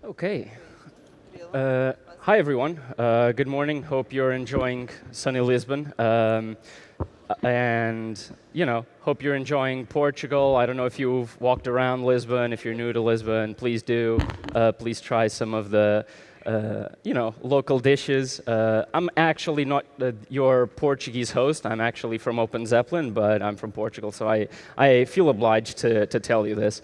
Okay. Hi, everyone. Good morning. Hope you're enjoying sunny Lisbon. And, hope you're enjoying Portugal. I don't know if you've walked around Lisbon. If you're new to Lisbon, please do. Please try some of the, local dishes. I'm actually not your Portuguese host. I'm actually from OpenZeppelin, but I'm from Portugal, so I feel obliged to tell you this.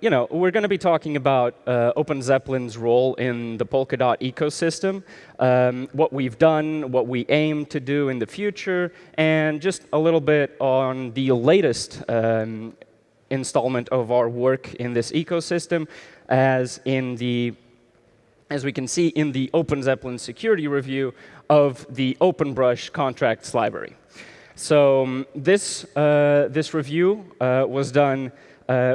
We're going to be talking about OpenZeppelin's role in the Polkadot ecosystem, what we've done, what we aim to do in the future, and just a little bit on the latest installment of our work in this ecosystem, as we can see in the OpenZeppelin security review of the OpenBrush contracts library. So this review was done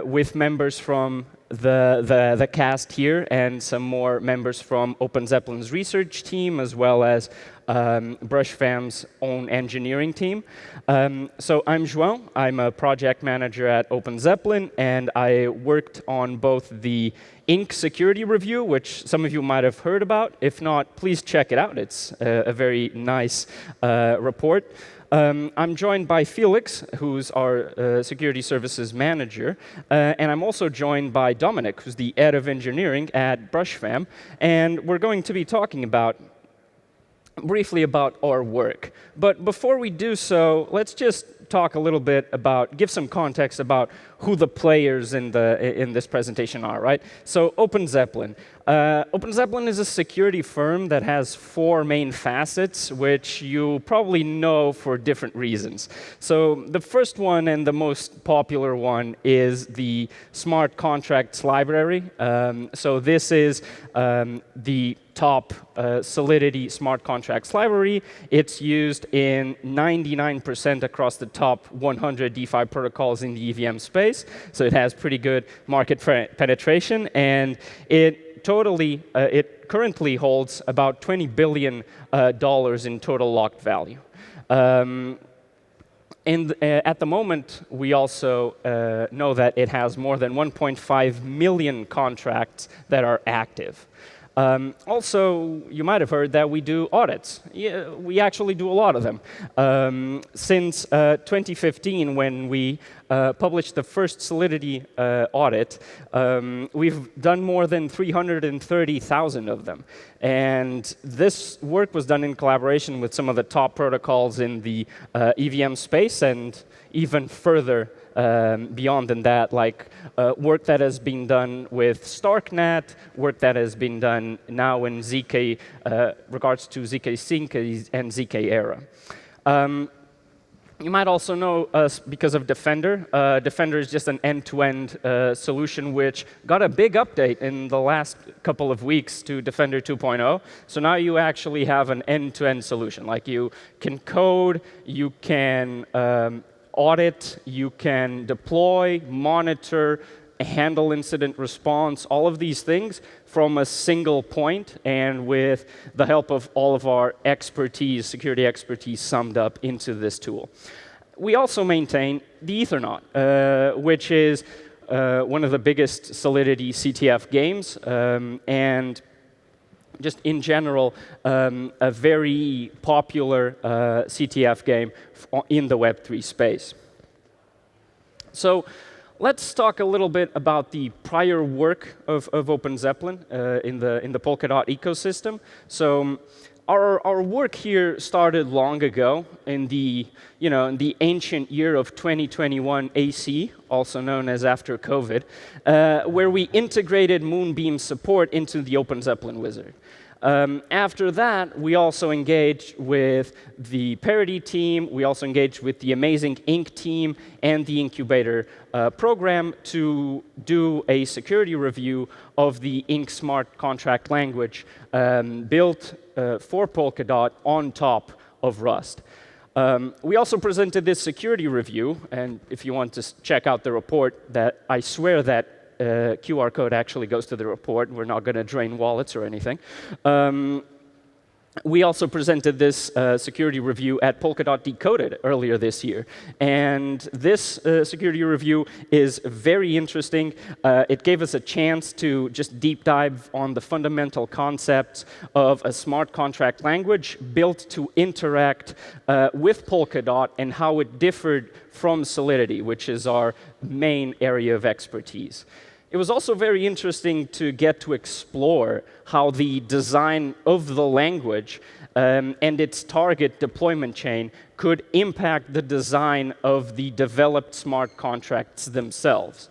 with members from the cast here and some more members from OpenZeppelin's research team, as well as Brushfam's own engineering team. So I'm João. I'm a project manager at OpenZeppelin, and I worked on both the Inc. security review, which some of you might have heard about. If not, please check it out. It's a very nice report. I'm joined by Felix, who's our security services manager, and I'm also joined by Dominik, who's the head of engineering at Brushfam, and we're going to be talking briefly about our work. But before we do so, let's just talk a little bit give some context about who the players in this presentation are, right? So OpenZeppelin. OpenZeppelin is a security firm that has four main facets, which you probably know for different reasons. So the first one and the most popular one is the smart contracts library. So this is the top Solidity smart contracts library. It's used in 99% across the top 100 DeFi protocols in the EVM space. So it has pretty good market penetration, and it currently holds about $20 billion in total locked value. At the moment, we also know that it has more than 1.5 million contracts that are active. Also, you might have heard that we do audits. Yeah, we actually do a lot of them. Since 2015, when we published the first Solidity audit, we've done more than 330,000 of them. And this work was done in collaboration with some of the top protocols in the EVM space, and even further beyond than that, like work that has been done with StarkNet, work that has been done now in ZK, regards to ZK Sync and ZK Era. You might also know us because of Defender. Defender is just an end-to-end solution which got a big update in the last couple of weeks to Defender 2.0. So now you actually have an end-to-end solution. Like, you can code, you can audit, you can deploy, monitor, handle incident response, all of these things from a single point, and with the help of all of our expertise, security expertise, summed up into this tool. We also maintain the Ethernaut, which is one of the biggest Solidity CTF games, and just in general, a very popular CTF game in the Web3 space. So let's talk a little bit about the prior work of OpenZeppelin in the Polkadot ecosystem. So our work here started long ago in the ancient year of 2021 AC, also known as after COVID, where we integrated Moonbeam support into the OpenZeppelin wizard. After that, we also engaged with the Parity team. We also engaged with the amazing Inc. team and the incubator program to do a security review of the Inc. smart contract language built for Polkadot on top of Rust. We also presented this security review, and if you want to check out the report, that I swear that QR code actually goes to the report. We're not going to drain wallets or anything. we also presented this security review at Polkadot Decoded earlier this year. And this security review is very interesting. It gave us a chance to just deep dive on the fundamental concepts of a smart contract language built to interact with Polkadot and how it differed from Solidity, which is our main area of expertise. It was also very interesting to get to explore how the design of the language and its target deployment chain could impact the design of the developed smart contracts themselves,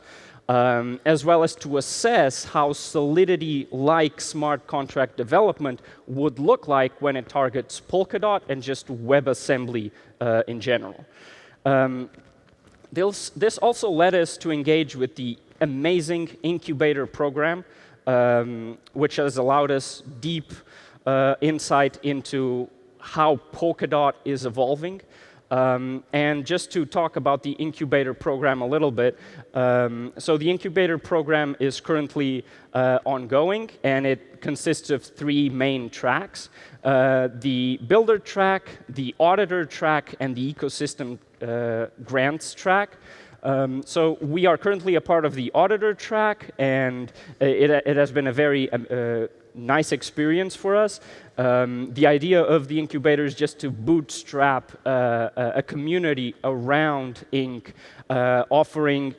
as well as to assess how Solidity-like smart contract development would look like when it targets Polkadot and just WebAssembly in general. This also led us to engage with the amazing incubator program, which has allowed us deep insight into how Polkadot is evolving. And just to talk about the incubator program a little bit, so the incubator program is currently ongoing, and it consists of 3 main tracks: the builder track, the auditor track, and the ecosystem grants track. So we are currently a part of the auditor track, and it has been a very nice experience for us. The idea of the incubator is just to bootstrap a community around Inc, offering,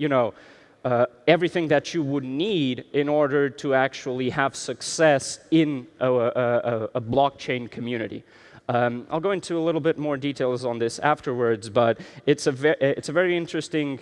everything that you would need in order to actually have success in a blockchain community. I'll go into a little bit more details on this afterwards, but it's a very interesting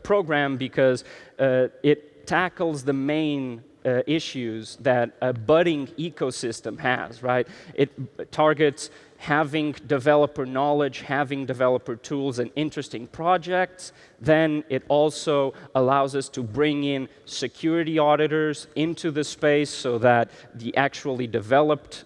program because it tackles the main issues that a budding ecosystem has, right? It targets having developer knowledge, having developer tools and interesting projects. Then it also allows us to bring in security auditors into the space so that the actually developed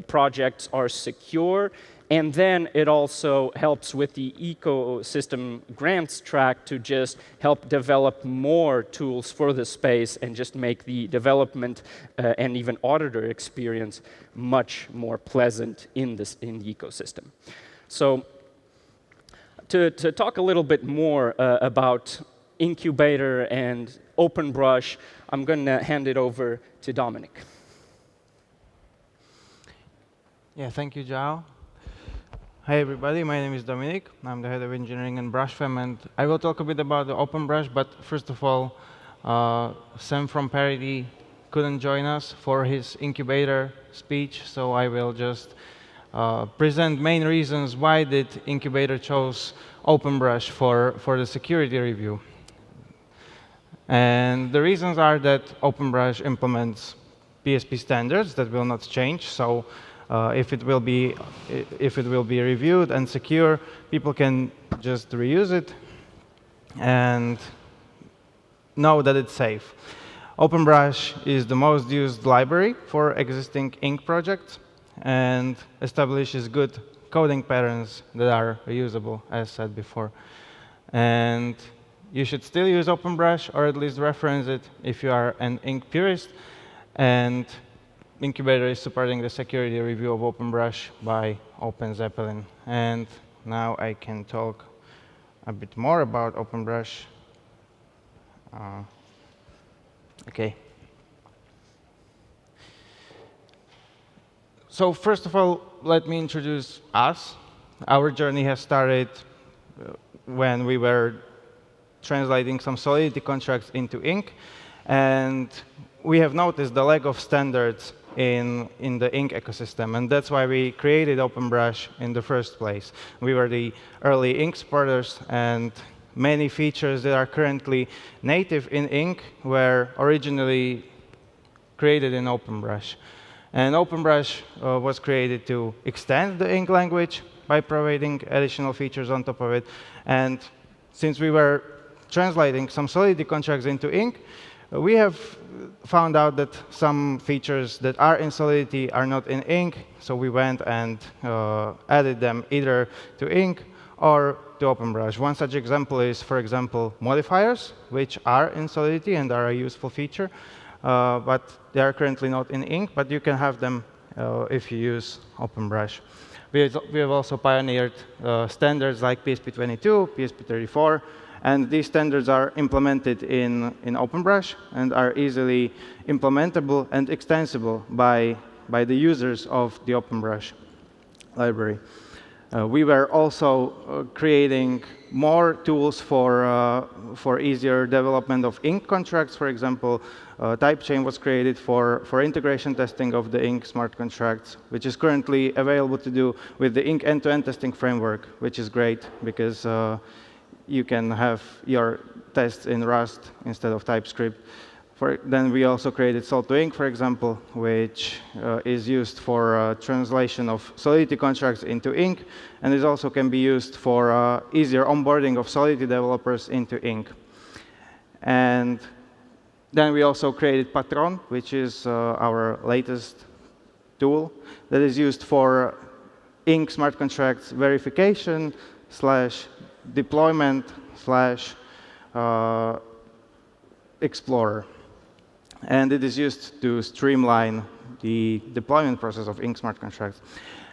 projects are secure. And then it also helps with the ecosystem grants track to just help develop more tools for the space and just make the development and even auditor experience much more pleasant in the ecosystem. So to talk a little bit more about Incubator and OpenBrush, I'm going to hand it over to Dominik. Yeah, thank you, João. Hi everybody, my name is Dominik. I'm the head of engineering in Brushfam, and I will talk a bit about the OpenBrush, but first of all, Sam from Parity couldn't join us for his incubator speech, so I will just present main reasons why did Incubator chose OpenBrush for the security review. And the reasons are that OpenBrush implements PSP standards that will not change, so if it will be reviewed and secure, people can just reuse it and know that it's safe. OpenBrush is the most used library for existing Inc projects and establishes good coding patterns that are reusable, as said before. And you should still use OpenBrush, or at least reference it if you are an Inc purist. And Incubator is supporting the security review of OpenBrush by OpenZeppelin. And now I can talk a bit more about OpenBrush. OK. So first of all, let me introduce us. Our journey has started when we were translating some Solidity contracts into Inc. And we have noticed the lack of standards in the Inc ecosystem, and that's why we created OpenBrush in the first place. We were the early Inc supporters, and many features that are currently native in Inc were originally created in OpenBrush. And OpenBrush was created to extend the Inc language by providing additional features on top of it. And since we were translating some Solidity contracts into Inc, we have found out that some features that are in Solidity are not in Inc, so we went and added them either to Inc or to OpenBrush. One such example is, for example, modifiers, which are in Solidity and are a useful feature. but they are currently not in ink, but you can have them if you use OpenBrush. We have also pioneered standards like PSP22, PSP34, and these standards are implemented in OpenBrush and are easily implementable and extensible by the users of the OpenBrush library. We were also creating more tools for easier development of ink contracts. For example, TypeChain was created for integration testing of the ink smart contracts, which is currently available to do with the ink end-to-end testing framework, which is great because you can have your tests in Rust instead of TypeScript. Then we also created Sol2Ink, for example, which is used for translation of Solidity contracts into ink, and it also can be used for easier onboarding of Solidity developers into ink. And then we also created Patron, which is our latest tool that is used for ink smart contracts verification / deployment / explorer. And it is used to streamline the deployment process of ink smart contracts.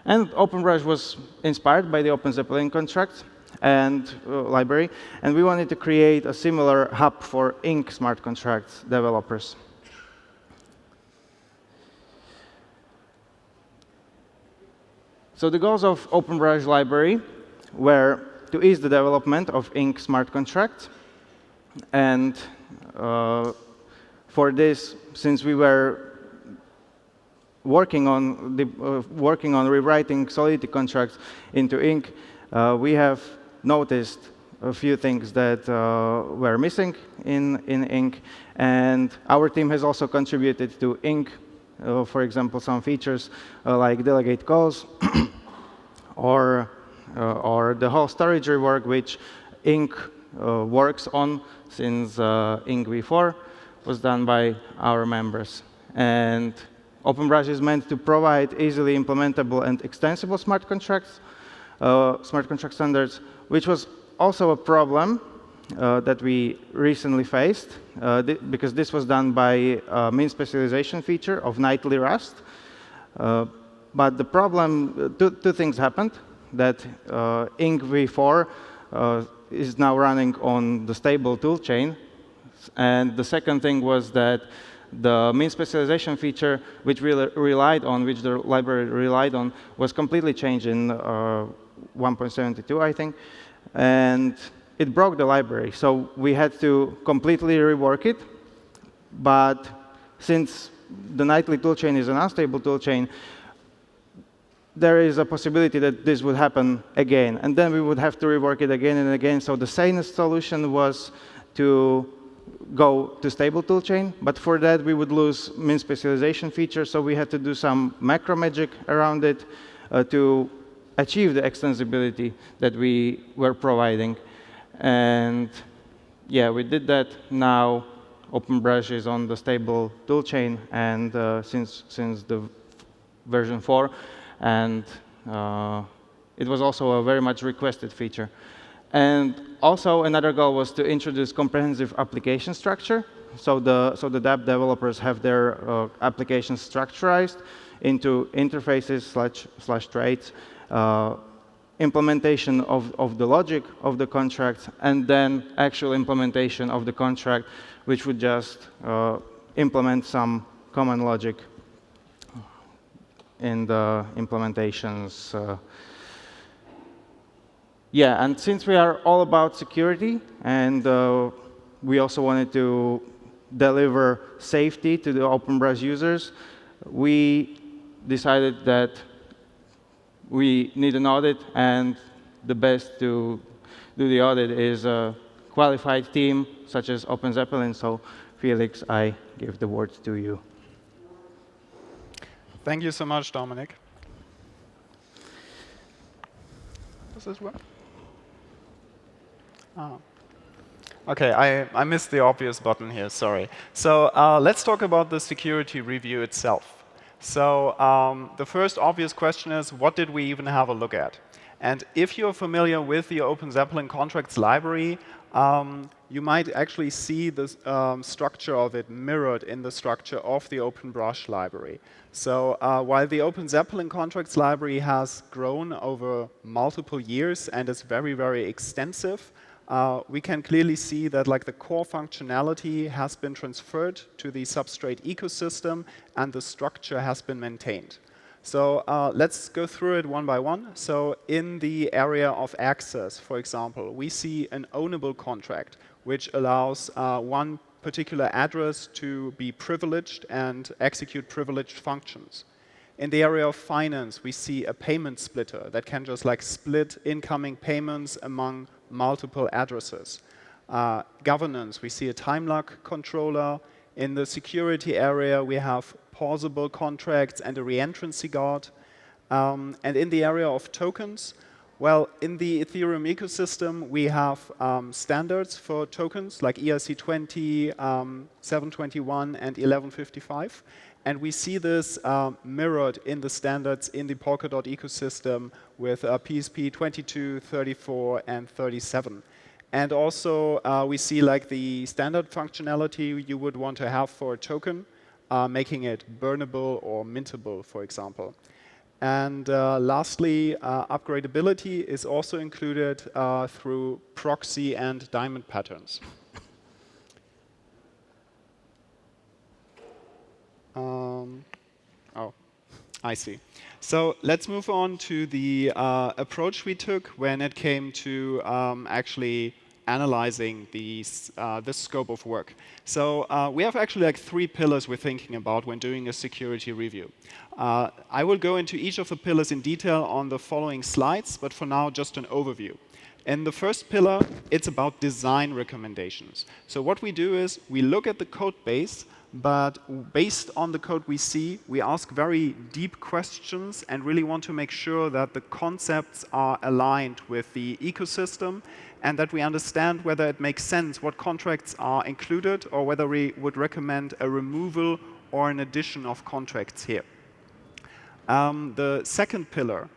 And OpenBrush was inspired by the OpenZeppelin contract and library, and we wanted to create a similar hub for ink smart contracts developers. So the goals of OpenBrush library were to ease the development of ink smart contracts, and for this, since we were working on rewriting Solidity contracts into ink, we have noticed a few things that were missing in ink, and our team has also contributed to ink. For example, some features like delegate calls, or the whole storage rework, which ink works on since ink v4 was done by our members. And OpenBrush is meant to provide easily implementable and extensible smart contracts, smart contract standards, which was also a problem that we recently faced, because this was done by a min specialization feature of nightly Rust. But the problem, two things happened, that ink v4 is now running on the stable toolchain. And the second thing was that the min specialization feature, which we relied on, which the library relied on, was completely changed in 1.72, I think. And it broke the library. So we had to completely rework it. But since the nightly toolchain is an unstable toolchain, there is a possibility that this would happen again. And then we would have to rework it again and again. So the sanest solution was to go to stable toolchain, but for that we would lose min specialization feature, so we had to do some macro magic around it to achieve the extensibility that we were providing. And yeah, we did that. Now OpenBrush is on the stable toolchain, and since the version 4, and it was also a very much requested feature. And also, another goal was to introduce comprehensive application structure. So the dApp developers have their applications structurized into interfaces / traits, implementation of the logic of the contract, and then actual implementation of the contract, which would just implement some common logic in the implementations. Yeah, and since we are all about security, and we also wanted to deliver safety to the OpenBrush users, we decided that we need an audit, and the best to do the audit is a qualified team, such as OpenZeppelin. So, Felix, I give the word to you. Thank you so much, Dominik. Does this work? Oh. OK, I missed the obvious button here, sorry. So let's talk about the security review itself. So the first obvious question is, what did we even have a look at? And if you're familiar with the OpenZeppelin contracts library, you might actually see the structure of it mirrored in the structure of the OpenBrush library. So while the OpenZeppelin contracts library has grown over multiple years and is very, very extensive, we can clearly see that like the core functionality has been transferred to the substrate ecosystem and the structure has been maintained. So let's go through it one by one. So in the area of access, for example, we see an ownable contract, which allows one particular address to be privileged and execute privileged functions. In the area of finance, we see a payment splitter that can just like split incoming payments among multiple addresses. Governance, we see a time lock controller. In the security area, we have pausable contracts and a reentrancy guard. And in the area of tokens, well, in the Ethereum ecosystem, we have standards for tokens like ERC20, 721, and 1155. And we see this mirrored in the standards in the Polkadot ecosystem with PSP 22, 34, and 37. And also, we see like the standard functionality you would want to have for a token, making it burnable or mintable, for example. And lastly, upgradeability is also included through proxy and diamond patterns. Oh, I see. So let's move on to the approach we took when it came to actually analyzing this scope of work. So we have actually like 3 pillars we're thinking about when doing a security review. I will go into each of the pillars in detail on the following slides, but for now, just an overview. In the first pillar, it's about design recommendations. So what we do is we look at the code base, but based on the code we see, we ask very deep questions and really want to make sure that the concepts are aligned with the ecosystem and that we understand whether it makes sense what contracts are included or whether we would recommend a removal or an addition of contracts here. The second pillar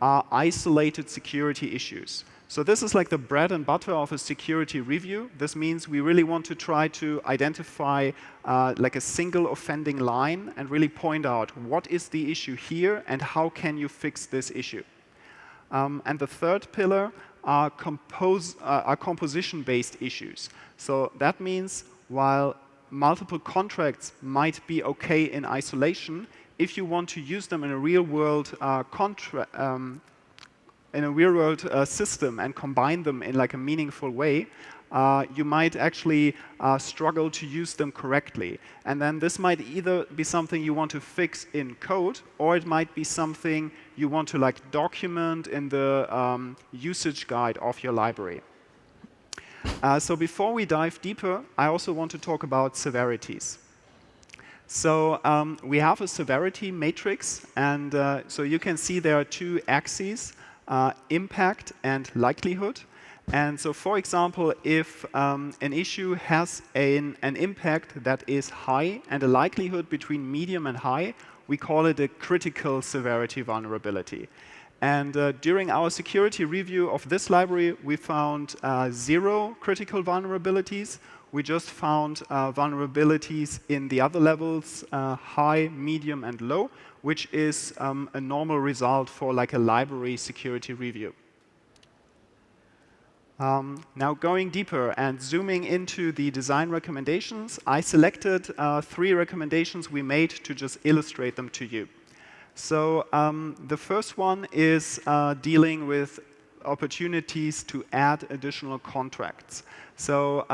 are isolated security issues. So this is like the bread and butter of a security review. This means we really want to try to identify like a single offending line and really point out what is the issue here and how can you fix this issue. And the third pillar are composition-based issues. So that means while multiple contracts might be okay in isolation, if you want to use them in a real-world system and combine them in like a meaningful way, you might actually struggle to use them correctly. And then this might either be something you want to fix in code, or it might be something you want to like document in the usage guide of your library. So before we dive deeper, I also want to talk about severities. So we have a severity matrix, and so you can see there are 2 axes, impact and likelihood. And so, for example, if an issue has an impact that is high and a likelihood between medium and high, we call it a critical severity vulnerability. And during our security review of this library, we found 0 critical vulnerabilities. We just found vulnerabilities in the other levels, high, medium, and low, which is a normal result for like a library security review. Now going deeper and zooming into the design recommendations, I selected 3 recommendations we made to just illustrate them to you. So the first one is dealing with opportunities to add additional contracts. So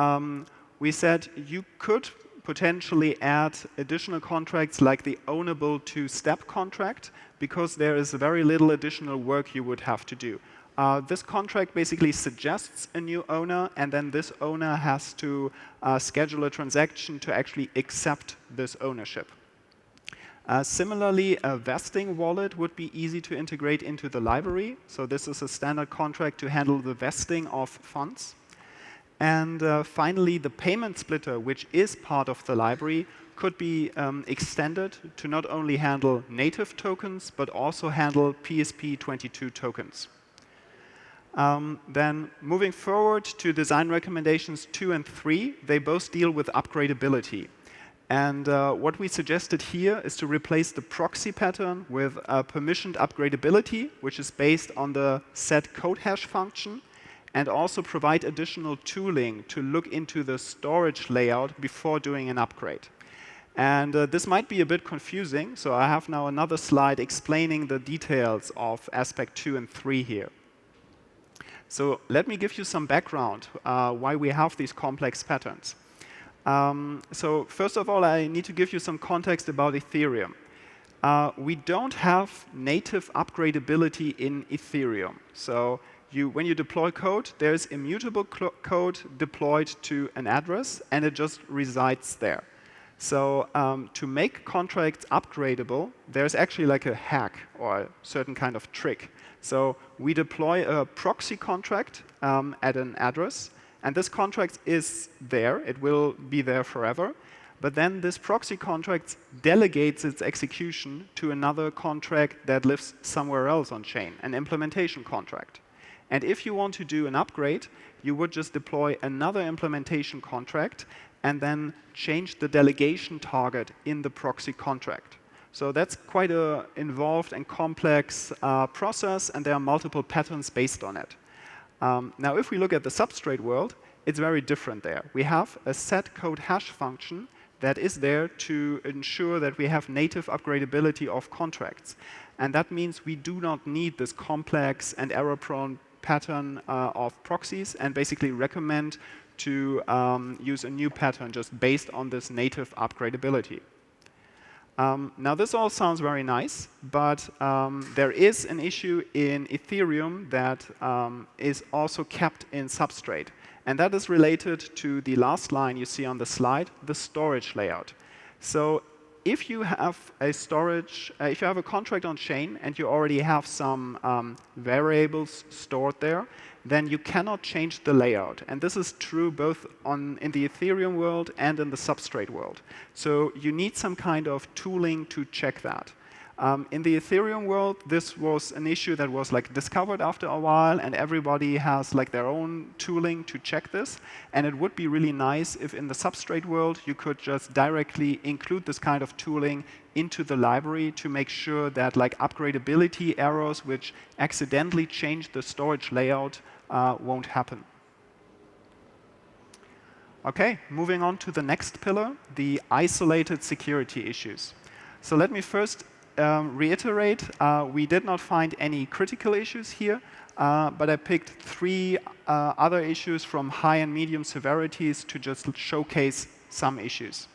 we said you could potentially add additional contracts like the ownable 2-step contract, because there is very little additional work you would have to do. This contract basically suggests a new owner, and then this owner has to schedule a transaction to actually accept this ownership. Similarly, a vesting wallet would be easy to integrate into the library. So this is a standard contract to handle the vesting of funds. And finally, the payment splitter, which is part of the library, could be extended to not only handle native tokens, but also handle PSP 22 tokens. Then moving forward to design recommendations 2 and 3, they both deal with upgradeability. And what we suggested here is to replace the proxy pattern with a permissioned upgradeability, which is based on the set code hash function, and also provide additional tooling to look into the storage layout before doing an upgrade. And this might be a bit confusing, so I have now another slide explaining the details of aspect 2 and 3 here. So let me give you some background why we have these complex patterns. So first of all, I need to give you some context about Ethereum. We don't have native upgradeability in Ethereum. So when you deploy code, there's immutable code deployed to an address, and it just resides there. So to make contracts upgradable, there's actually like a hack or a certain kind of trick. So we deploy a proxy contract at an address, and this contract is there. It will be there forever. But then this proxy contract delegates its execution to another contract that lives somewhere else on chain, an implementation contract. And if you want to do an upgrade, you would just deploy another implementation contract and then change the delegation target in the proxy contract. So that's quite an involved and complex process, and there are multiple patterns based on it. Now, if we look at the substrate world, it's very different there. We have a set code hash function that is there to ensure that we have native upgradeability of contracts. And that means we do not need this complex and error-prone pattern of proxies, and basically recommend to use a new pattern just based on this native upgradeability. Now, this all sounds very nice, but there is an issue in Ethereum that is also kept in Substrate. And that is related to the last line you see on the slide, the storage layout. So if you have a if you have a contract on chain and you already have some variables stored there, then you cannot change the layout. And this is true both in the Ethereum world and in the Substrate world. So you need some kind of tooling to check that. In the Ethereum world, this was an issue that was like discovered after a while, and everybody has like their own tooling to check this. And it would be really nice if in the Substrate world you could just directly include this kind of tooling into the library to make sure that like upgradeability errors which accidentally change the storage layout won't happen. Okay, moving on to the next pillar, the isolated security issues. So let me first reiterate, we did not find any critical issues here, but I picked 3 other issues from high and medium severities to just showcase some issues.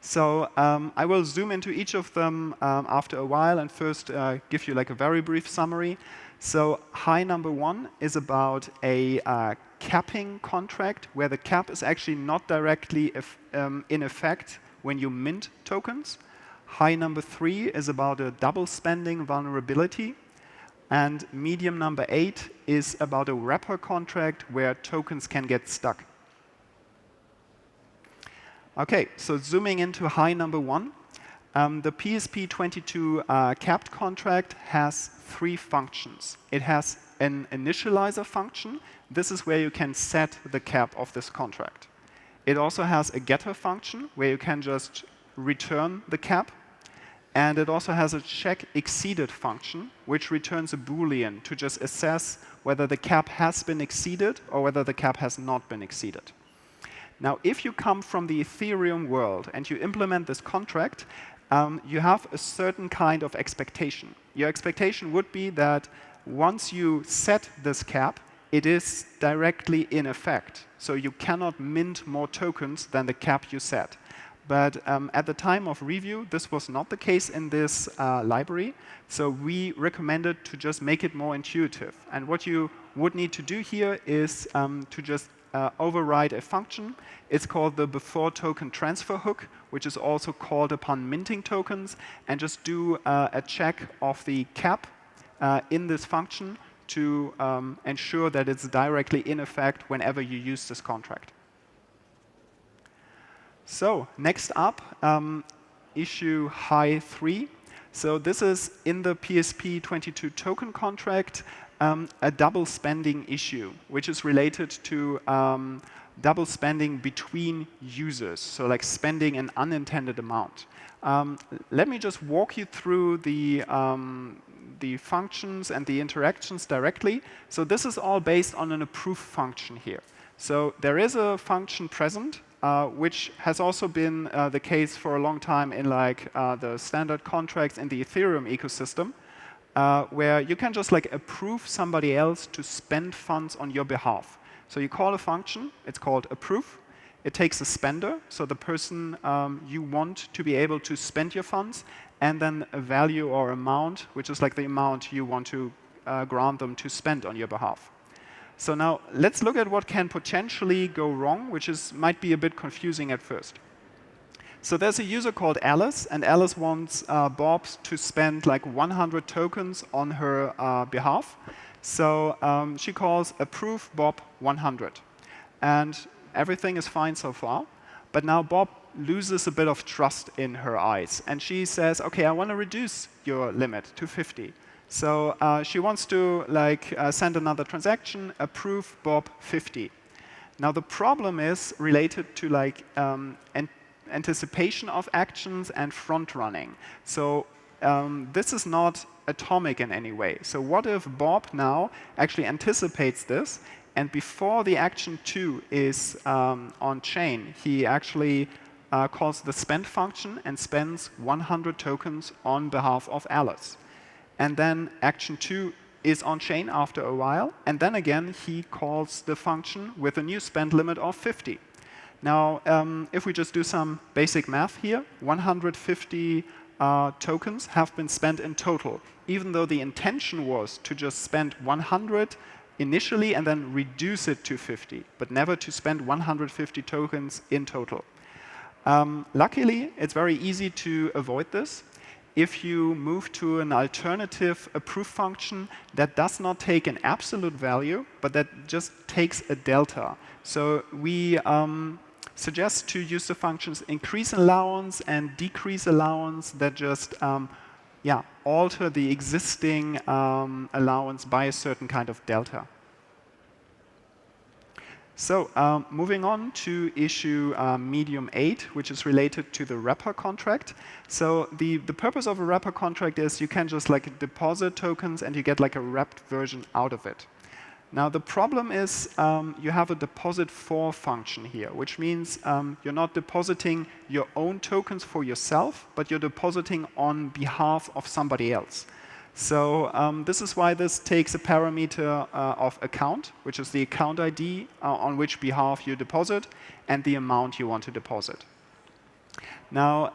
So I will zoom into each of them after a while, and first give you like a very brief summary. So high number 1 is about a capping contract where the cap is actually not directly in effect when you mint tokens. High number 3 is about a double spending vulnerability. And medium number 8 is about a wrapper contract where tokens can get stuck. OK, so zooming into high number 1, the PSP22 capped contract has 3 functions. It has an initializer function. This is where you can set the cap of this contract. It also has a getter function where you can just return the cap. And it also has a check exceeded function, which returns a Boolean to just assess whether the cap has been exceeded or whether the cap has not been exceeded. Now, if you come from the Ethereum world and you implement this contract, you have a certain kind of expectation. Your expectation would be that once you set this cap, it is directly in effect. So you cannot mint more tokens than the cap you set. But at the time of review, this was not the case in this library. So we recommended to just make it more intuitive. And what you would need to do here is to just override a function. It's called the before token transfer hook, which is also called upon minting tokens, and just do a check of the cap in this function to ensure that it's directly in effect whenever you use this contract. So next up, issue high 3. So this is in the PSP22 token contract. a double spending issue, which is related to double spending between users, so like spending an unintended amount. Let me just walk you through the functions and the interactions directly. So this is all based on an approve function here. So there is a function present, which has also been the case for a long time in like the standard contracts in the Ethereum ecosystem, where you can just like approve somebody else to spend funds on your behalf. So you call a function, it's called approve. It takes a spender, so the person you want to be able to spend your funds, and then a value or amount, which is like the amount you want to grant them to spend on your behalf. So now let's look at what can potentially go wrong, which might be a bit confusing at first. So there's a user called Alice, and Alice wants Bob to spend like 100 tokens on her behalf. So she calls approve Bob 100. And everything is fine so far. But now Bob loses a bit of trust in her eyes. And she says, OK, I want to reduce your limit to 50. So she wants to like send another transaction, approve Bob 50. Now the problem is related to like anticipation of actions and front running. So this is not atomic in any way. So what if Bob now actually anticipates this, and before the action 2 is on chain, he actually calls the spend function and spends 100 tokens on behalf of Alice. And then action 2 is on chain after a while, and then again he calls the function with a new spend limit of 50. Now, if we just do some basic math here, 150 tokens have been spent in total, even though the intention was to just spend 100 initially and then reduce it to 50, but never to spend 150 tokens in total. Luckily, it's very easy to avoid this. If you move to an alternative approve function that does not take an absolute value, but that just takes a delta. So we suggest to use the functions increase allowance and decrease allowance that just alter the existing allowance by a certain kind of delta. So moving on to issue medium 8, which is related to the wrapper contract. So the purpose of a wrapper contract is you can just like deposit tokens and you get like a wrapped version out of it. Now the problem is you have a deposit for function here, which means you're not depositing your own tokens for yourself, but you're depositing on behalf of somebody else. So this is why this takes a parameter of account, which is the account ID on which behalf you deposit, and the amount you want to deposit. Now,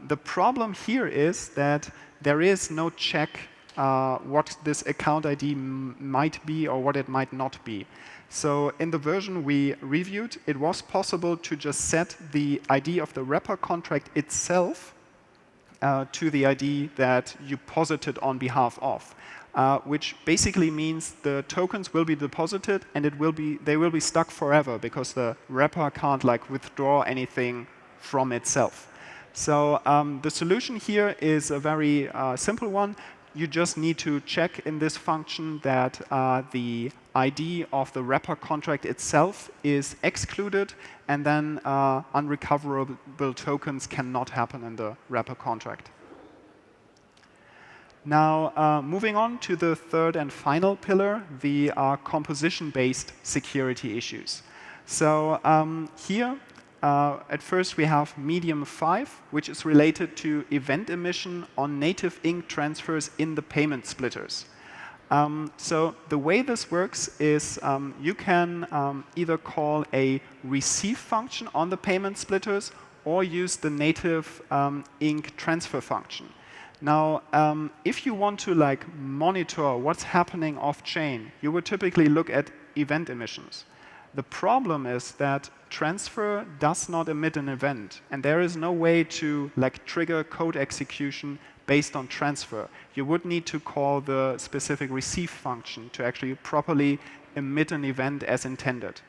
the problem here is that there is no check what this account ID might be or what it might not be. So in the version we reviewed, it was possible to just set the ID of the wrapper contract itself to the ID that you posited on behalf of, which basically means the tokens will be deposited and they will be stuck forever because the wrapper can't like withdraw anything from itself. So the solution here is a very simple one. You just need to check in this function that the ID of the wrapper contract itself is excluded, and then unrecoverable tokens cannot happen in the wrapper contract. Now, moving on to the third and final pillar, the composition-based security issues. So here, at first we have medium 5, which is related to event emission on native ink transfers in the payment splitters. So the way this works is you can either call a receive function on the payment splitters or use the native ink transfer function. Now, if you want to like monitor what's happening off-chain, you would typically look at event emissions. The problem is that transfer does not emit an event, and there is no way to like trigger code execution based on transfer. You would need to call the specific receive function to actually properly emit an event as intended.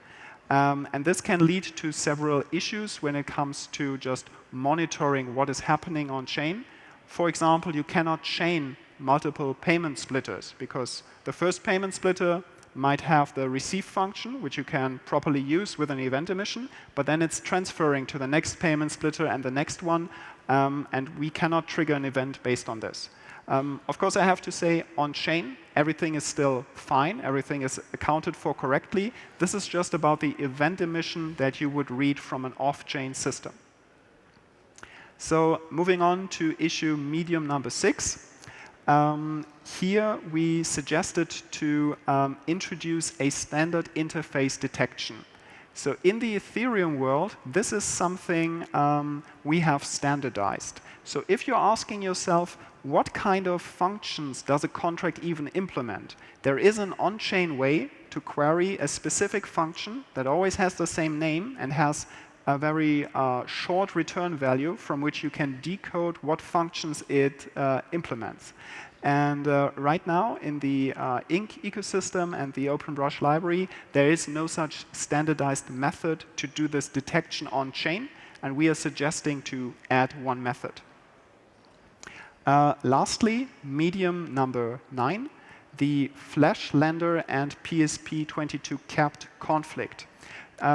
And this can lead to several issues when it comes to just monitoring what is happening on chain. For example, you cannot chain multiple payment splitters, because the first payment splitter might have the receive function, which you can properly use with an event emission, but then it's transferring to the next payment splitter and the next one, and we cannot trigger an event based on this. Of course, I have to say, on-chain, everything is still fine. Everything is accounted for correctly. This is just about the event emission that you would read from an off-chain system. So moving on to issue medium number 6. Here we suggested to introduce a standard interface detection. So in the Ethereum world, this is something we have standardized. So if you're asking yourself, what kind of functions does a contract even implement? There is an on-chain way to query a specific function that always has the same name and has a very short return value from which you can decode what functions it implements. And right now, in the Ink ecosystem and the OpenBrush library, there is no such standardized method to do this detection on-chain, and we are suggesting to add one method. Lastly, medium number 9, the Flash Lender and PSP22 capped conflict.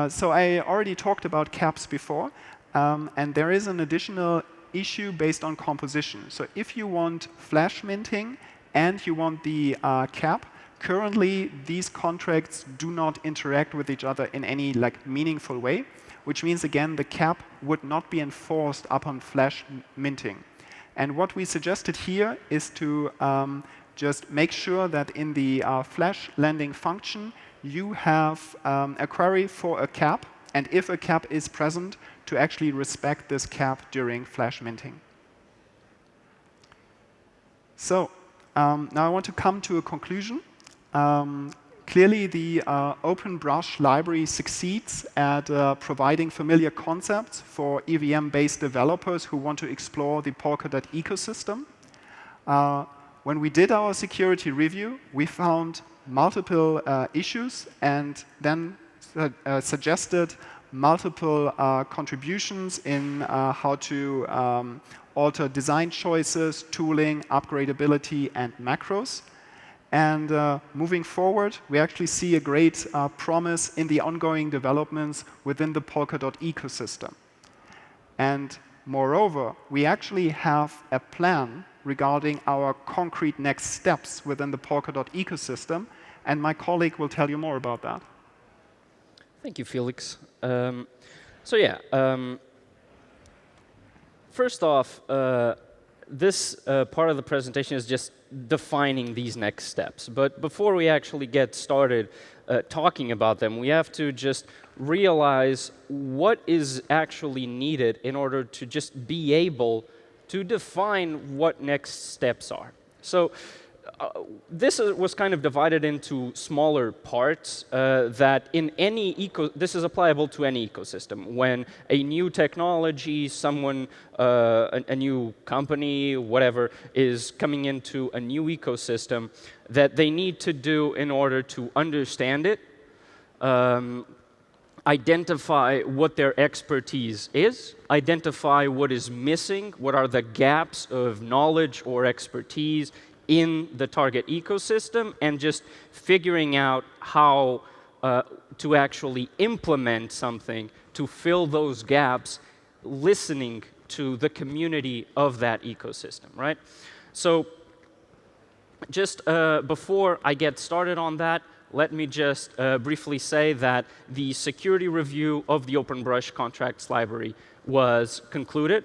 So I already talked about caps before, and there is an additional issue based on composition. So if you want flash minting and you want the cap, currently these contracts do not interact with each other in any meaningful way, which means again the cap would not be enforced upon flash minting. And what we suggested here is to just make sure that in the flash lending function you have a query for a cap, and if a cap is present, to actually respect this cap during flash minting. So now I want to come to a conclusion. Clearly, the OpenBrush library succeeds at providing familiar concepts for EVM-based developers who want to explore the Polkadot ecosystem. When we did our security review, we found multiple issues and then suggested multiple contributions in how to alter design choices, tooling, upgradeability, and macros. And moving forward, we actually see a great promise in the ongoing developments within the Polkadot ecosystem. And moreover, we actually have a plan regarding our concrete next steps within the Polkadot ecosystem, and my colleague will tell you more about that. Thank you, Felix. First off, this part of the presentation is just defining these next steps. But before we actually get started talking about them, we have to just realize what is actually needed in order to just be able to define what next steps are. So this was kind of divided into smaller parts that in any this is applicable to any ecosystem. When a new technology, someone, a new company, whatever, is coming into a new ecosystem, that they need to do in order to understand it, identify what their expertise is, identify what is missing, what are the gaps of knowledge or expertise in the target ecosystem, and just figuring out how to actually implement something to fill those gaps, listening to the community of that ecosystem, right? So just before I get started on that, let me just briefly say that the security review of the OpenBrush contracts library was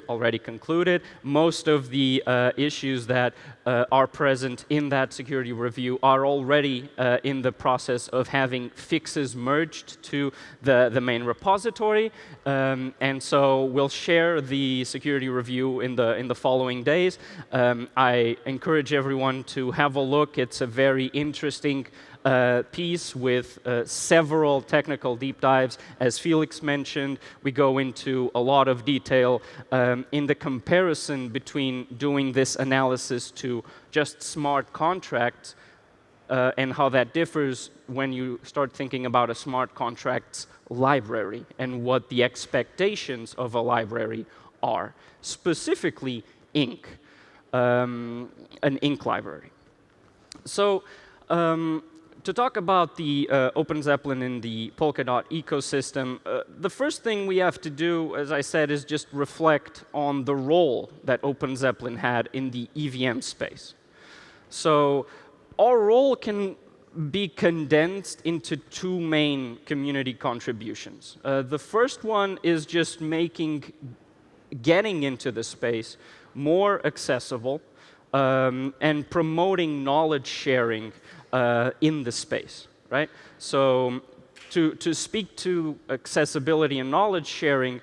already concluded. Most of the issues that are present in that security review are already in the process of having fixes merged to the main repository. And so we'll share the security review in the following days. I encourage everyone to have a look. It's a very interesting piece with several technical deep dives. As Felix mentioned, we go into a lot of detail in the comparison between doing this analysis to just smart contracts and how that differs when you start thinking about a smart contracts library and what the expectations of a library are, specifically Ink. an ink library. So to talk about the OpenZeppelin in the Polkadot ecosystem, the first thing we have to do, as I said, is just reflect on the role that OpenZeppelin had in the EVM space. So our role can be condensed into two main community contributions. The first one is just getting into the space more accessible and promoting knowledge sharing in the space, right? So to speak to accessibility and knowledge sharing,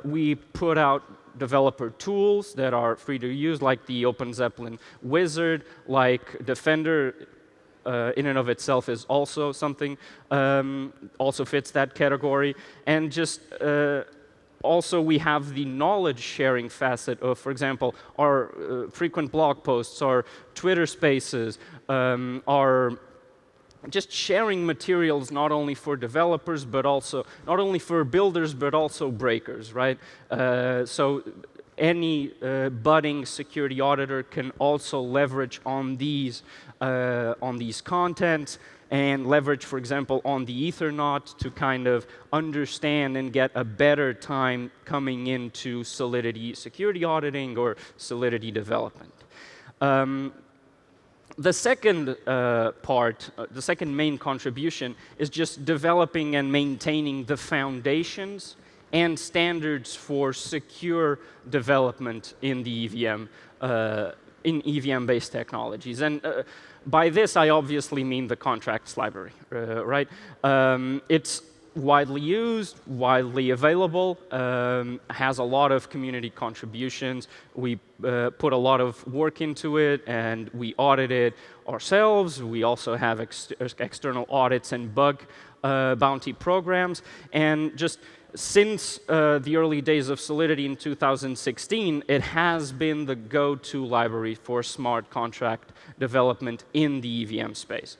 we put out developer tools that are free to use, like the OpenZeppelin wizard, like Defender in and of itself is also something, also fits that category. And just also we have the knowledge sharing facet of, for example, our frequent blog posts, our Twitter spaces, our just sharing materials not only for developers, but also, not only for builders, but also breakers, right? So any budding security auditor can also leverage on these contents and leverage, for example, on the Ethernaut to kind of understand and get a better time coming into Solidity security auditing or Solidity development. The second the second main contribution is just developing and maintaining the foundations and standards for secure development in the EVM, in EVM-based technologies. And by this, I obviously mean the contracts library, right? It's widely used, widely available, has a lot of community contributions. We put a lot of work into it, and we audit it ourselves. We also have external audits and bug bounty programs. And just since the early days of Solidity in 2016, it has been the go-to library for smart contract development in the EVM space.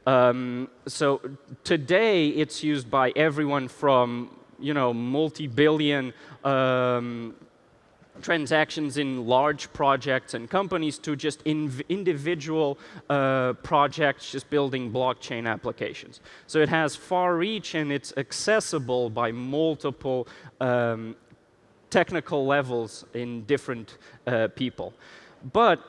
So today, it's used by everyone from, multi-billion transactions in large projects and companies to just individual projects just building blockchain applications. So it has far reach, and it's accessible by multiple technical levels in different people. But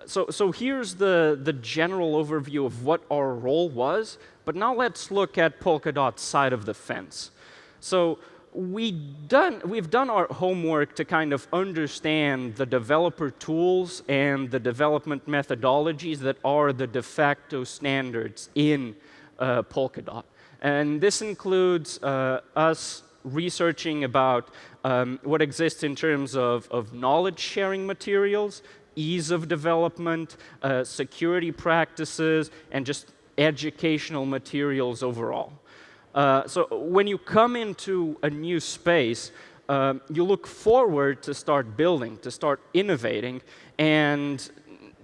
so here's the general overview of what our role was, but now let's look at Polkadot's side of the fence. So we've done our homework to kind of understand the developer tools and the development methodologies that are the de facto standards in Polkadot. And this includes us researching about what exists in terms of knowledge sharing materials, ease of development, security practices, and just educational materials overall. So when you come into a new space, you look forward to start building, to start innovating, and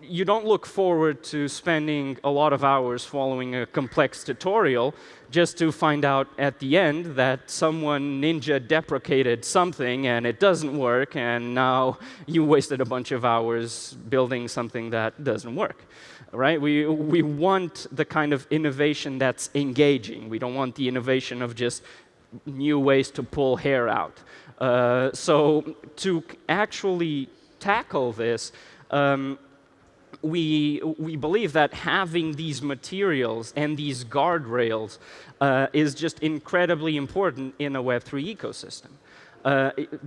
you don't look forward to spending a lot of hours following a complex tutorial just to find out at the end that someone ninja deprecated something and it doesn't work, and now you wasted a bunch of hours building something that doesn't work. Right? We want the kind of innovation that's engaging. We don't want the innovation of just new ways to pull hair out. So to actually tackle this, we believe that having these materials and these guardrails is just incredibly important in a Web3 ecosystem.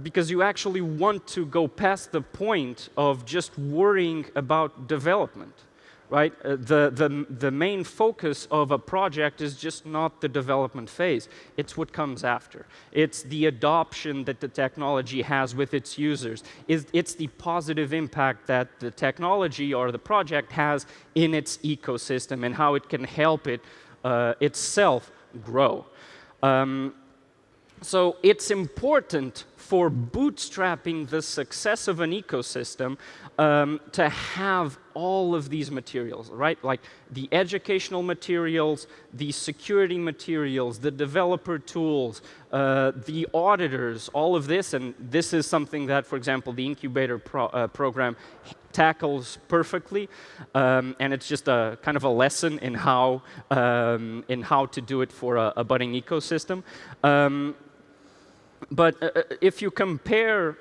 Because you actually want to go past the point of just worrying about development. Right? The main focus of a project is just not the development phase. It's what comes after. It's the adoption that the technology has with its users. It's the positive impact that the technology or the project has in its ecosystem and how it can help it itself grow. So it's important for bootstrapping the success of an ecosystem to have all of these materials, right? Like the educational materials, the security materials, the developer tools, the auditors, all of this. And this is something that, for example, the incubator program tackles perfectly. And it's just a kind of a lesson in how to do it for a budding ecosystem. But if you compare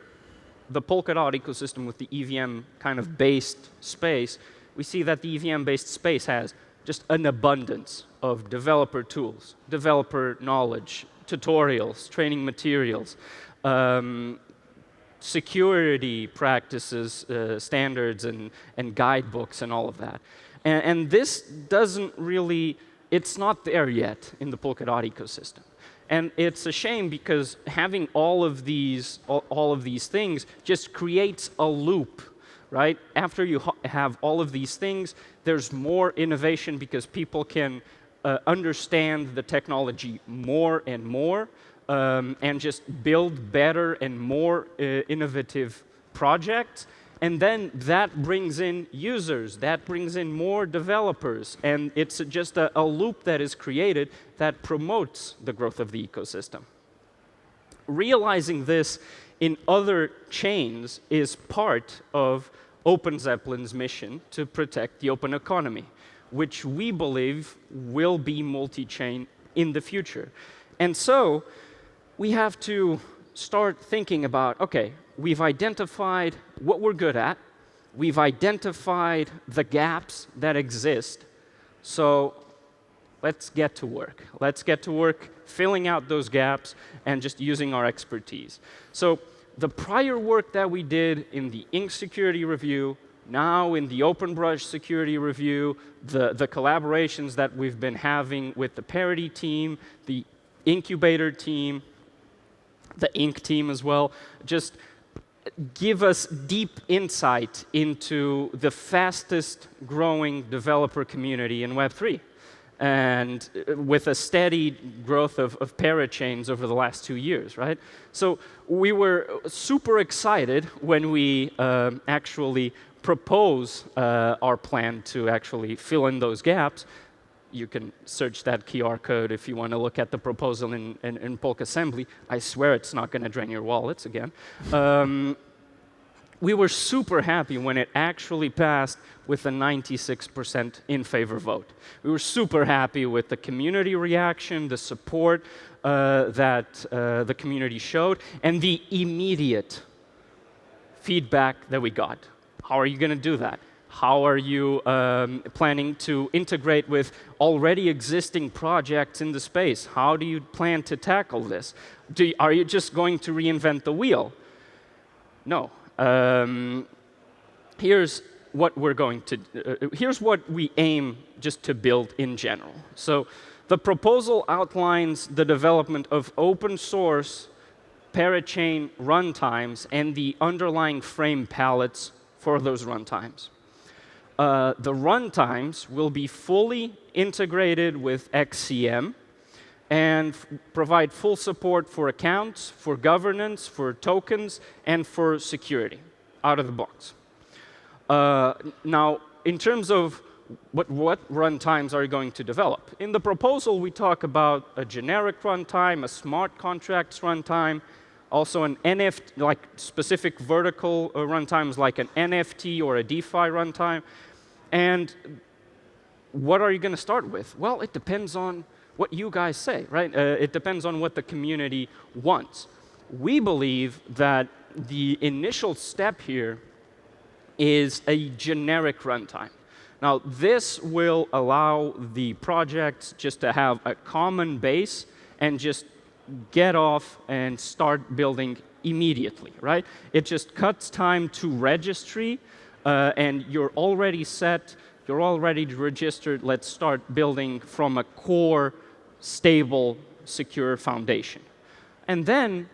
the Polkadot ecosystem with the EVM kind of based space, we see that the EVM-based space has just an abundance of developer tools, developer knowledge, tutorials, training materials, security practices, standards, and guidebooks, and all of that. And this doesn't really, it's not there yet in the Polkadot ecosystem. And it's a shame because having all of these things just creates a loop, right? After you have all of these things, there's more innovation because people can understand the technology more and more and just build better and more innovative projects. And then that brings in users, that brings in more developers, and it's just a loop that is created that promotes the growth of the ecosystem. Realizing this in other chains is part of OpenZeppelin's mission to protect the open economy, which we believe will be multi-chain in the future. And so we have to start thinking about, okay, we've identified what we're good at. We've identified the gaps that exist. So let's get to work. Let's get to work filling out those gaps and just using our expertise. So the prior work that we did in the Ink security review, now in the OpenBrush security review, the collaborations that we've been having with the Parity team, the incubator team, the Ink team as well, just give us deep insight into the fastest growing developer community in Web3. And with a steady growth of parachains over the last 2 years, right? So we were super excited when we actually propose our plan to actually fill in those gaps. You can search that QR code if you want to look at the proposal in Polk Assembly. I swear it's not going to drain your wallets again. We were super happy when it actually passed with a 96% in favor vote. We were super happy with the community reaction, the support that the community showed, and the immediate feedback that we got. How are you going to do that? How are you planning to integrate with already existing projects in the space? How do you plan to tackle this? Are you just going to reinvent the wheel? No. Here's what we're going to. Here's what we aim just to build in general. So the proposal outlines the development of open source parachain runtimes and the underlying frame palettes for those runtimes. The runtimes will be fully integrated with XCM and provide full support for accounts, for governance, for tokens, and for security out of the box. Now, in terms of what runtimes are you going to develop? In the proposal, we talk about a generic runtime, a smart contracts runtime, also an NFT, like specific vertical runtimes like an NFT or a DeFi runtime. And what are you going to start with? Well, it depends on what you guys say, right? It depends on what the community wants. We believe that the initial step here is a generic runtime. Now, this will allow the projects just to have a common base and just get off and start building immediately, right? It just cuts time to registry, and you're already set, you're already registered. Let's start building from a core, stable, secure foundation. And then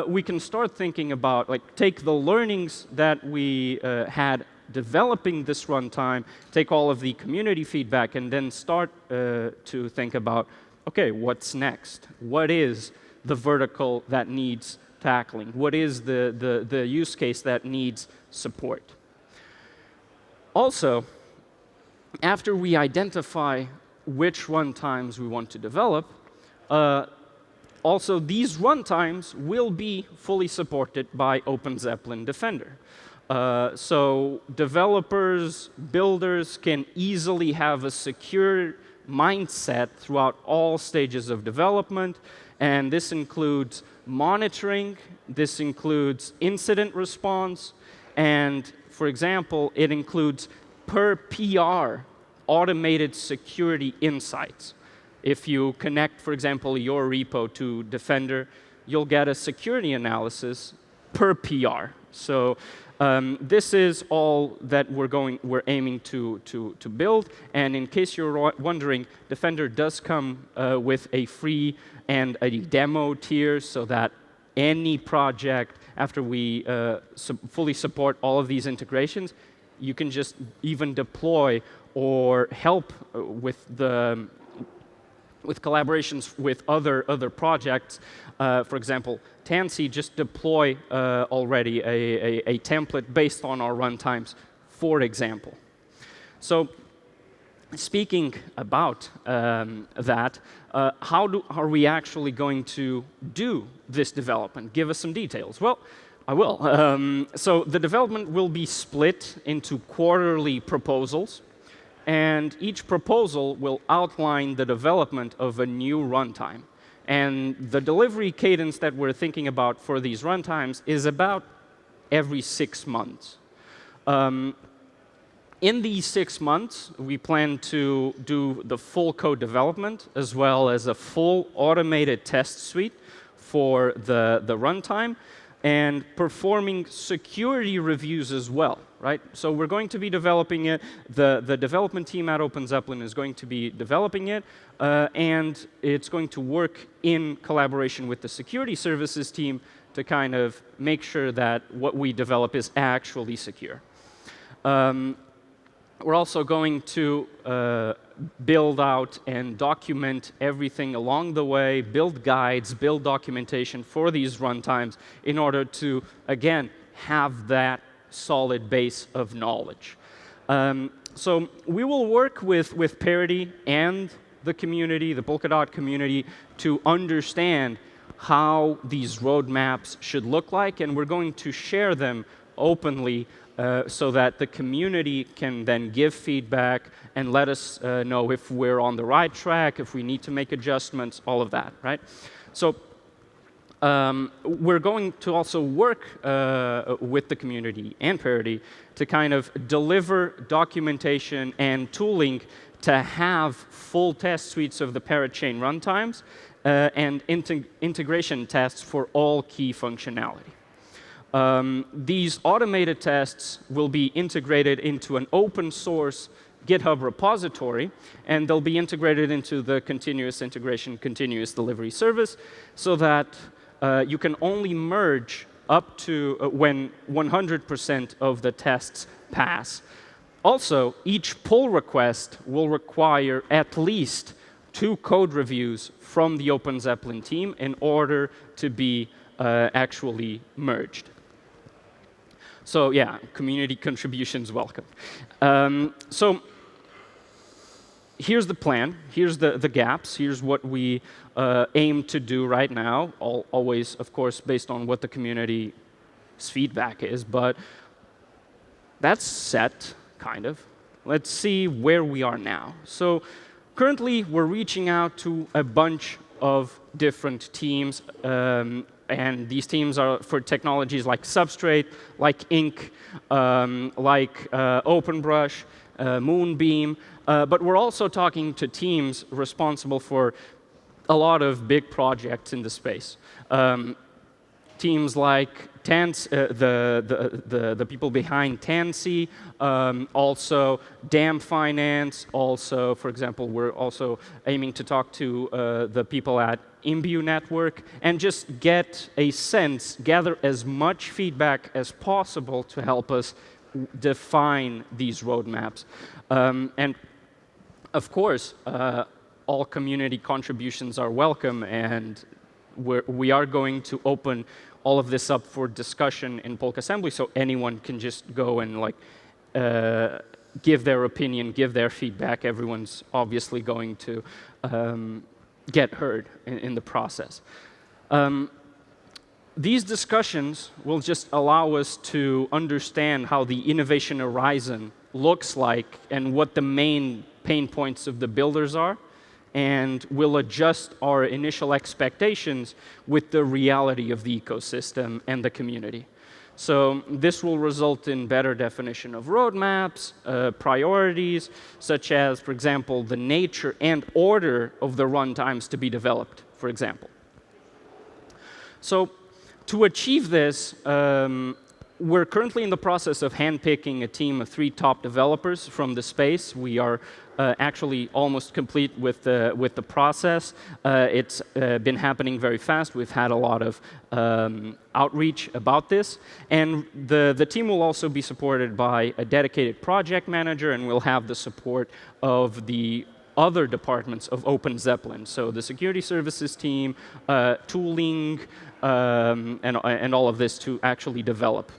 we can start thinking about, like, take the learnings that we had developing this runtime, take all of the community feedback, and then start to think about, OK, what's next? What is the vertical that needs tackling? What is the use case that needs support? Also, after we identify which runtimes we want to develop, also these runtimes will be fully supported by OpenZeppelin Defender. So developers, builders can easily have a secure mindset throughout all stages of development, and this includes monitoring, this includes incident response, and for example, it includes per PR automated security insights. If you connect, for example, your repo to Defender, you'll get a security analysis per PR. So this is all that we're aiming to build. And in case you're wondering, Defender does come with a free and a demo tier, so that any project, after we fully support all of these integrations, you can just even deploy or help with collaborations with other projects. For example, Tansy just deploy already a template based on our runtimes, for example. So speaking about that, how are we actually going to do this development? Give us some details. Well, I will. So the development will be split into quarterly proposals, and each proposal will outline the development of a new runtime. And the delivery cadence that we're thinking about for these runtimes is about every 6 months. In these 6 months, we plan to do the full code development, as well as a full automated test suite for the runtime, and performing security reviews as well, right? So we're going to be developing it. The development team at OpenZeppelin is going to be developing it, and it's going to work in collaboration with the security services team to kind of make sure that what we develop is actually secure. We're also going to build out and document everything along the way, build guides, build documentation for these runtimes in order to, again, have that solid base of knowledge. So we will work with Parity and the community, the Polkadot community, to understand how these roadmaps should look like, and we're going to share them openly so that the community can then give feedback and let us know if we're on the right track, if we need to make adjustments, all of that, right? So we're going to also work with the community and Parity to kind of deliver documentation and tooling to have full test suites of the parachain runtimes and integration tests for all key functionality. These automated tests will be integrated into an open source GitHub repository, and they'll be integrated into the continuous integration, continuous delivery service, so that you can only merge up to when 100% of the tests pass. Also, each pull request will require at least 2 code reviews from the OpenZeppelin team in order to be actually merged. So yeah, community contributions welcome. So here's the plan. Here's the gaps. Here's what we aim to do right now, always, of course, based on what the community's feedback is. But that's set, kind of. Let's see where we are now. So currently, we're reaching out to a bunch of different teams. And these teams are for technologies like Substrate, like Ink, like OpenBrush, Moonbeam. But we're also talking to teams responsible for a lot of big projects in the space. Teams like the people behind Tansy, also Dam Finance, also, for example, we're also aiming to talk to the people at Imbue Network, and just get a sense, gather as much feedback as possible to help us define these roadmaps. And of course, all community contributions are welcome, and we are going to open all of this up for discussion in PolkAssembly, so anyone can just go and like give their opinion, give their feedback. Everyone's obviously going to get heard in the process. These discussions will just allow us to understand how the innovation horizon looks like and what the main pain points of the builders are, and we'll adjust our initial expectations with the reality of the ecosystem and the community. So this will result in better definition of roadmaps, priorities, such as, for example, the nature and order of the runtimes to be developed, for example. So to achieve this, we're currently in the process of handpicking a team of 3 top developers from the space. We are actually almost complete with the process. It's been happening very fast. We've had a lot of outreach about this. And the team will also be supported by a dedicated project manager, and we'll have the support of the other departments of OpenZeppelin. So the security services team, tooling, and all of this to actually develop.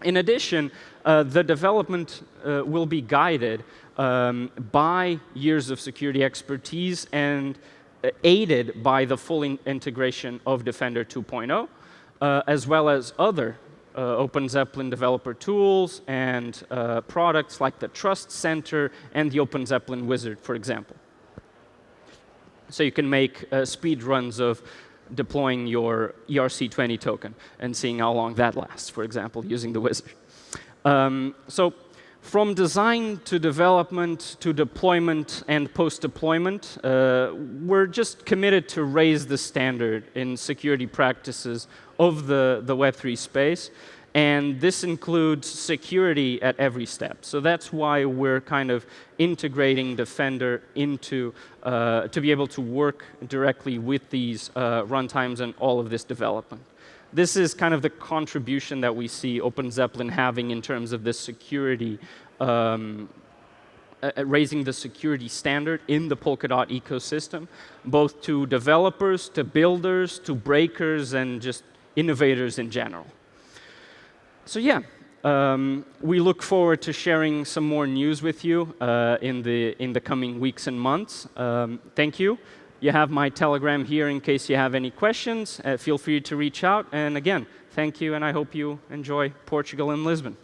In addition, the development will be guided by years of security expertise and aided by the full integration of Defender 2.0, as well as other OpenZeppelin developer tools and products like the Trust Center and the OpenZeppelin Wizard, for example. So you can make speed runs of deploying your ERC20 token and seeing how long that lasts, for example, using the wizard. So from design to development to deployment and post-deployment, we're just committed to raise the standard in security practices of the Web3 space. And this includes security at every step. So that's why we're kind of integrating Defender into, to be able to work directly with these runtimes and all of this development. This is kind of the contribution that we see OpenZeppelin having in terms of the security, raising the security standard in the Polkadot ecosystem, both to developers, to builders, to breakers, and just innovators in general. So yeah, we look forward to sharing some more news with you in the coming weeks and months. Thank you. You have my Telegram here in case you have any questions. Feel free to reach out. And again, thank you, and I hope you enjoy Portugal and Lisbon.